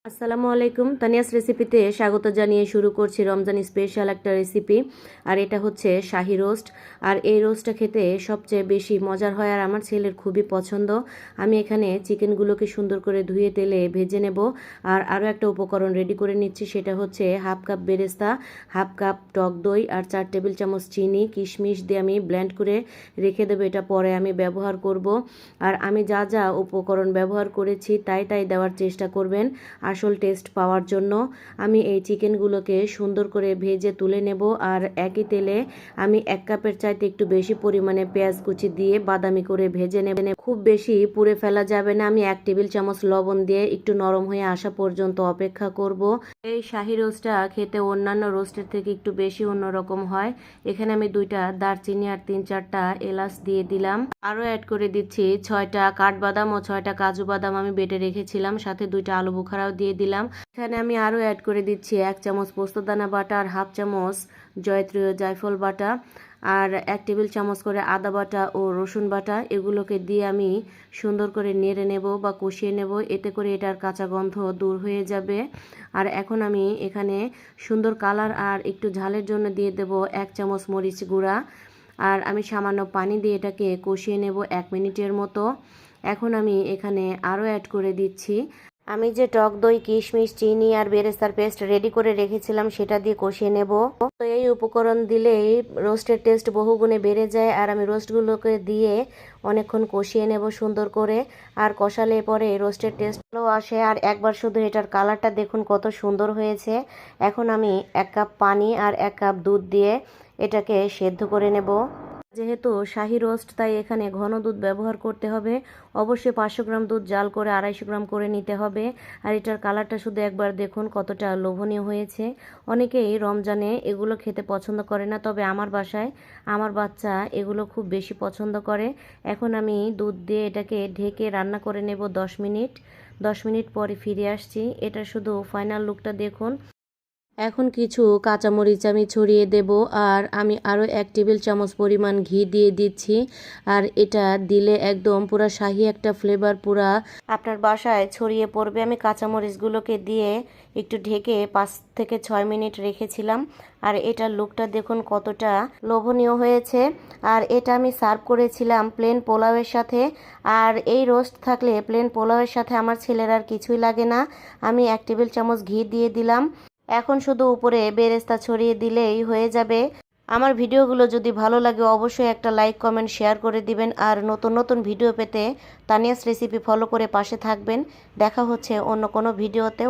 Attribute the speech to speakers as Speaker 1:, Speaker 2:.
Speaker 1: আসসালামু আলাইকুম। তানিয়াস রেসিপিতে স্বাগত জানিয়ে শুরু করছি রমজান স্পেশাল একটা রেসিপি। আর এটা হচ্ছে শাহি রোস্ট। আর এই রোস্টটা খেতে সবচেয়ে বেশি মজার হয় আর আমার ছেলের খুবই পছন্দ। আমি এখানে চিকেনগুলোকে সুন্দর করে ধুয়ে তেলে ভেজে নেব। আর আরও একটা উপকরণ রেডি করে নিচ্ছি, সেটা হচ্ছে হাফ কাপ বেরেস্তা, হাফ কাপ টক দই আর 4 টেবিল চামচ চিনি কিশমিশ দিয়ে আমি ব্লেন্ড করে রেখে দেবো। এটা পরে আমি ব্যবহার করব। আর আমি যা যা উপকরণ ব্যবহার করেছি তাই তাই দেওয়ার চেষ্টা করবেন আসল টেস্ট পাওয়ার জন্য। আমি এই চিকেনগুলোকে সুন্দর করে ভেজে তুলে নেব। আর একই তেলে আমি 1 কাপের চাইতে একটু বেশি পরিমাণে পেঁয়াজ কুচি দিয়ে বাদামি করে ভেজে নেব। খুব বেশি পুড়ে ফেলা যাবে না। আমি 1 টেবিল চামচ লবণ দিয়ে একটু নরম হয়ে আসা পর্যন্ত অপেক্ষা করব। এই শাহি রোস্টটা খেতে অন্যান্য রোস্টের থেকে একটু বেশি অন্যরকম হয়। এখানে আমি 2টা দারচিনি আর 3-4টা এলাচ দিয়ে দিলাম। আরও অ্যাড করে দিচ্ছি 6টা কাঠবাদাম ও 6টা কাজু বাদাম আমি বেটে রেখেছিলাম, সাথে 2টা আলু বোখারাও দিয়ে দিলাম। এখানে আমি আরও অ্যাড করে দিচ্ছি 1 চামচ পোস্তদানা বাটা আর হাফ চামচ জয়ত্রী জায়ফল বাটা আর 1 টেবিল চামচ করে আদা বাটা ও রসুন বাটা। এগুলোকে দিয়ে আমি সুন্দর করে নেড়ে নেব বা কষিয়ে নেব, এতে করে এটার কাঁচা গন্ধ দূর হয়ে যাবে। আর এখন আমি এখানে সুন্দর কালার আর একটু ঝালের জন্য দিয়ে দেব 1 চামচ মরিচ গুঁড়া। আর আমি সামান্য পানি দিয়ে এটাকে কষিয়ে নেব 1 মিনিটের মতো। এখন আমি এখানে আরও অ্যাড করে দিচ্ছি আমি যে টক দই কিশমিশ চিনি আর বেরেস্তার পেস্ট রেডি করে রেখেছিলাম, সেটা দিয়ে কষিয়ে নেব। তো এই উপকরণ দিলেই রোস্টের টেস্ট বহুগুণে বেড়ে যায়। আর আমি রোস্টগুলোকে দিয়ে অনেকক্ষণ কষিয়ে নেব সুন্দর করে। আর কষালে পরে রোস্টের টেস্ট ভালো আসে। আর একবার শুধু এটার কালারটা দেখুন কত সুন্দর হয়েছে। এখন আমি 1 কাপ পানি আর 1 কাপ দুধ দিয়ে এটাকে সেদ্ধ করে নেব। যেহেতু শাহি রোস্ট তাই এখানে ঘন দুধ ব্যবহার করতে হবে। অবশ্যই 500 গ্রাম দুধ জাল করে 250 গ্রাম করে নিতে হবে। আর এটার কালারটা শুধু একবার দেখুন কতটা লোভনীয় হয়েছে। অনেকেই রমজানে এগুলো খেতে পছন্দ করে না, তবে আমার বাসায় আমার বাচ্চা এগুলো খুব বেশি পছন্দ করে। এখন আমি দুধ দিয়ে এটাকে ঢেকে রান্না করে নেব 10 মিনিট। 10 মিনিট পরে ফিরে আসছি। এটা শুধু ফাইনাল লুকটা দেখুন। এখন কিছু কাঁচামরিচ আমি ছড়িয়ে দেব। আর আমি আরও 1 টেবিল চামচ পরিমাণ ঘি দিয়ে দিচ্ছি। আর এটা দিলে একদম পুরা শাহি একটা ফ্লেভার পুরা আপনার বাসায় ছড়িয়ে পড়বে। আমি কাঁচামরিচগুলোকে দিয়ে একটু ঢেকে 5 থেকে 6 মিনিট রেখেছিলাম। আর এটার লুকটা দেখুন কতটা লোভনীয় হয়েছে। আর এটা আমি সার্ভ করেছিলাম প্লেন পোলাওয়ের সাথে। আর এই রোস্ট থাকলে প্লেন পোলাওয়ের সাথে আমার ছেলের আর কিছুই লাগে না। আমি 1 টেবিল চামচ ঘি দিয়ে দিলাম। এখন শুধু উপরে বেরেস্তা ছড়িয়ে দিলেই হয়ে যাবে। আমার ভিডিওগুলো যদি ভালো লাগে অবশ্যই একটা লাইক কমেন্ট শেয়ার করে দিবেন। আর নতুন নতুন ভিডিও পেতে তানিয়াস রেসিপি ফলো করে পাশে থাকবেন। দেখা হচ্ছে অন্য কোনো ভিডিওতে।